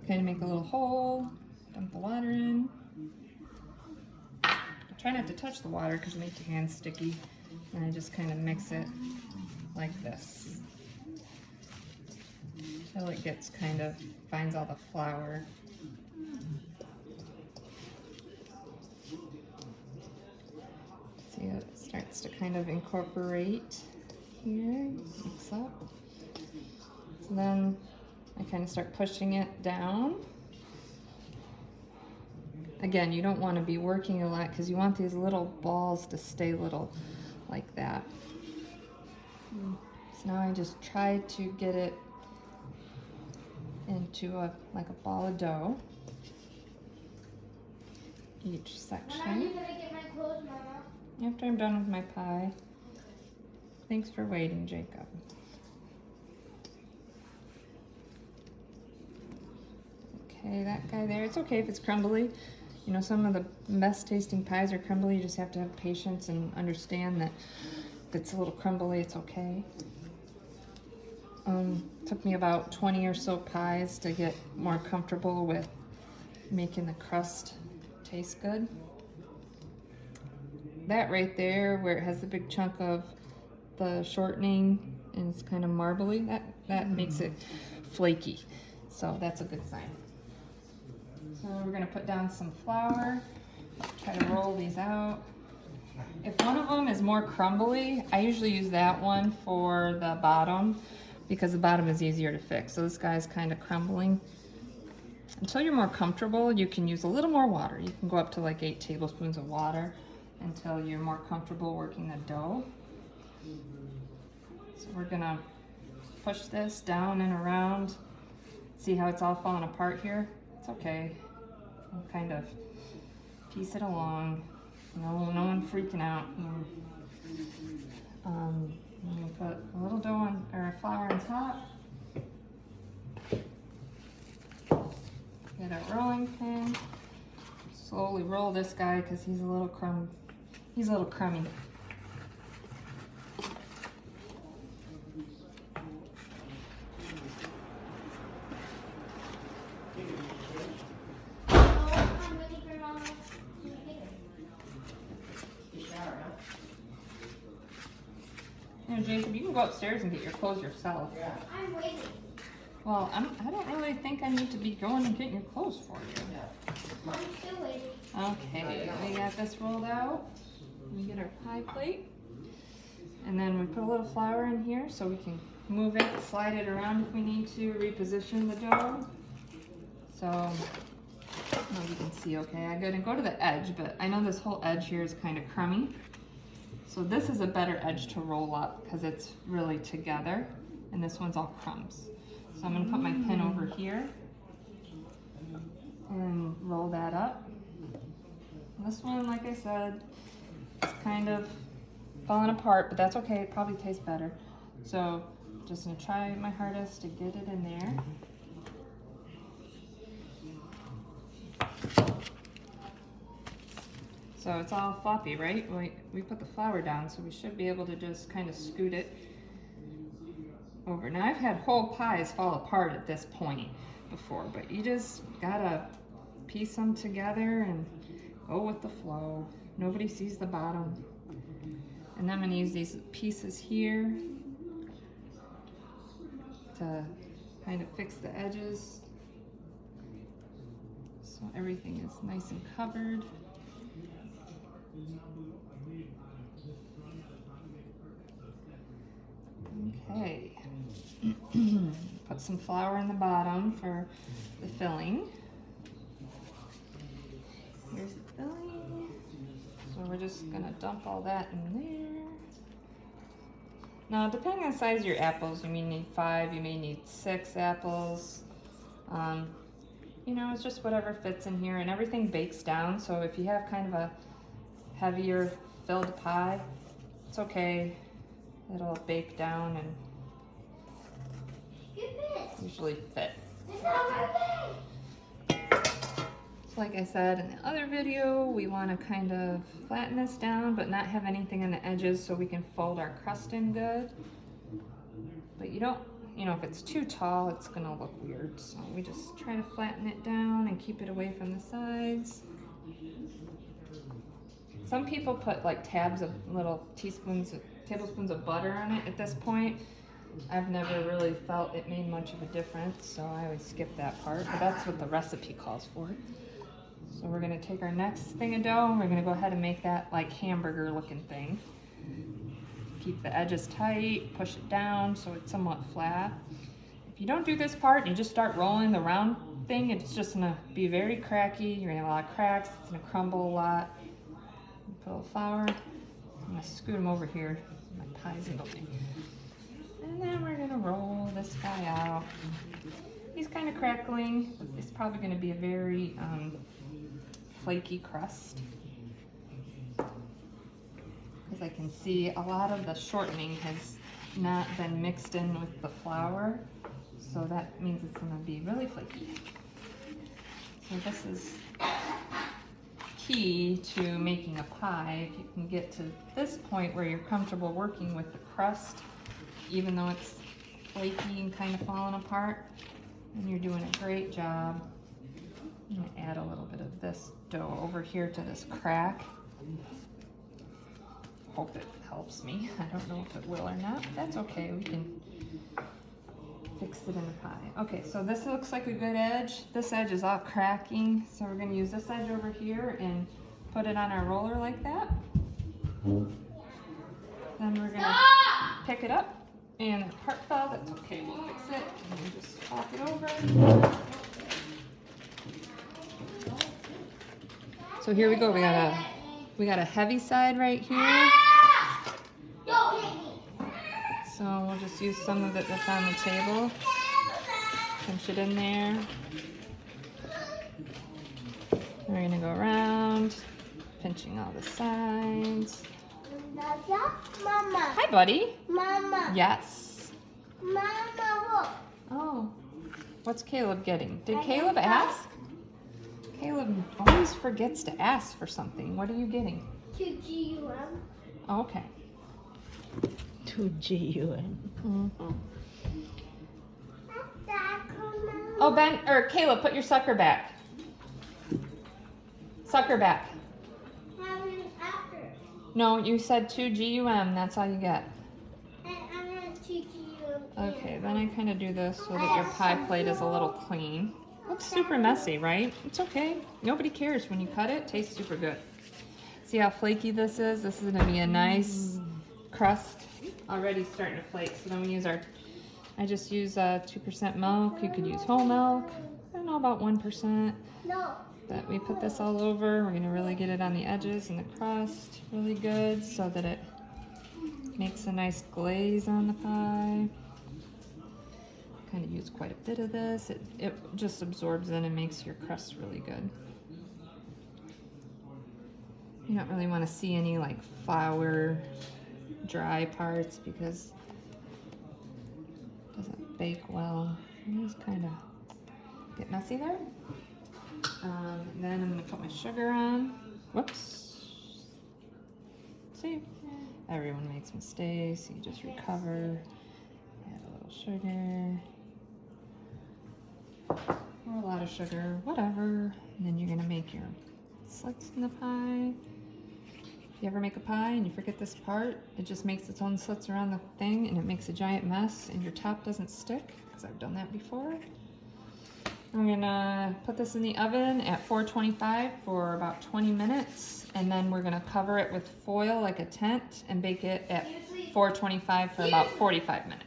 kind of make a little hole, dump the water in. Try not to touch the water because it makes your hands sticky. And I just kind of mix it like this until it gets kind of, finds all the flour. See, it starts to kind of incorporate here, mix up. So then I kind of start pushing it down. Again, you don't want to be working a lot because you want these little balls to stay little like that. So now I just try to get it into like a ball of dough, each section. When are you gonna get my clothes, Mama? After I'm done with my pie. Thanks for waiting, Jacob. Okay, that guy there, it's okay if it's crumbly. You know, some of the best tasting pies are crumbly. You just have to have patience and understand that if it's a little crumbly, it's okay. Took me about 20 or so pies to get more comfortable with making the crust taste good. That right there, where it has the big chunk of the shortening and it's kind of marbly, that makes it flaky. So that's a good sign. So we're gonna put down some flour, try to roll these out. If one of them is more crumbly, I usually use that one for the bottom because the bottom is easier to fix. So this guy's kind of crumbling. Until you're more comfortable, you can use a little more water. You can go up to like 8 tablespoons of water until you're more comfortable working the dough. So we're gonna push this down and around. See how it's all falling apart here? It's okay. We'll kind of piece it along. No one freaking out here. I'm gonna put a little dough on, or flour on top. Get a rolling pin. Slowly roll this guy because he's a little crummy. You know, Jacob, you can go upstairs and get your clothes yourself. Yeah. I'm waiting. Well, I don't really think I need to be going and getting your clothes for you. Yeah. I'm still waiting. Okay, we got this rolled out. We get our pie plate. And then we put a little flour in here so we can move it, slide it around if we need to, reposition the dough. So, I don't know if you can see okay. I'm gonna go to the edge, but I know this whole edge here is kind of crummy. So this is a better edge to roll up because it's really together, and this one's all crumbs. So I'm gonna put my pin over here and roll that up. This one, like I said, it's kind of falling apart, but that's okay, it probably tastes better. So just gonna try my hardest to get it in there. So it's all floppy, right? We put the flour down, so we should be able to just kind of scoot it over. Now I've had whole pies fall apart at this point before, but you just gotta piece them together and go with the flow. Nobody sees the bottom. And then I'm gonna use these pieces here to kind of fix the edges so everything is nice and covered. Okay, put some flour in the bottom for the filling. Here's the filling. So we're just gonna dump all that in there. Now, depending on the size of your apples, you may need 5, you may need 6 apples. You know, it's just whatever fits in here, and everything bakes down. So if you have kind of a heavier filled pie, it's okay. It'll bake down and usually fit. So like I said in the other video, we want to kind of flatten this down but not have anything on the edges so we can fold our crust in good. But you don't you know, if it's too tall, it's gonna look weird. So we just try to flatten it down and keep it away from the sides. Some people put like tabs of little tablespoons of butter on it at this point. I've never really felt it made much of a difference, so I always skip that part, but that's what the recipe calls for. So we're gonna take our next thing of dough and we're gonna go ahead and make that like hamburger looking thing. Keep the edges tight, push it down so it's somewhat flat. If you don't do this part and you just start rolling the round thing, it's just gonna be very cracky. You're gonna have a lot of cracks, it's gonna crumble a lot. Put a little flour. I'm gonna scoot them over here. My pie's in the way. And then we're gonna roll this guy out. He's kind of crackling. It's probably gonna be a very flaky crust. Because I can see a lot of the shortening has not been mixed in with the flour. So that means it's gonna be really flaky. So this is key to making a pie. If you can get to this point where you're comfortable working with the crust, even though it's flaky and kind of falling apart, and you're doing a great job. I'm gonna add a little bit of this dough over here to this crack. Hope it helps me. I don't know if it will or not. That's okay, we can fix it in the pie. Okay, so this looks like a good edge. This edge is all cracking, so we're gonna use this edge over here and put it on our roller like that. Then we're gonna pick it up, and the part fell, that's okay, we'll fix it. And we'll just flop it over. So here we go, we got a heavy side right here. So we'll just use some of it that's on the table. Pinch it in there. We're gonna go around, pinching all the sides. Mama. Hi, buddy. Mama. Yes. Mama, look. Oh, what's Caleb getting? Did Caleb ask? Caleb always forgets to ask for something. What are you getting? 2 GUM. Oh, okay. 2 GUM. Mm-hmm. Oh, Ben, or Caleb, put your sucker back. Sucker back. After. No, you said 2 GUM, that's all you get. And I'm gonna 2 GUM. Okay, then I kind of do this so that your pie plate is a little clean. Looks super messy, right? It's okay. Nobody cares when you cut it. Tastes super good. See how flaky this is? This is gonna be a nice crust. Already starting to flake. So then we use I just use 2% milk. You could use whole milk. I don't know, about 1%. No. But we put this all over. We're gonna really get it on the edges and the crust really good so that it makes a nice glaze on the pie. Kind of use quite a bit of this. It just absorbs in and makes your crust really good. You don't really want to see any like flour dry parts because it doesn't bake well. It just kind of get messy there. Then I'm going to put my sugar on. Whoops. See, everyone makes mistakes. You just recover. Add a little sugar. Or a lot of sugar, whatever. And then you're going to make your slits in the pie. If you ever make a pie and you forget this part, it just makes its own slits around the thing and it makes a giant mess and your top doesn't stick, because I've done that before. I'm gonna put this in the oven at 425 for about 20 minutes, and then we're gonna cover it with foil like a tent and bake it at 425 for about 45 minutes.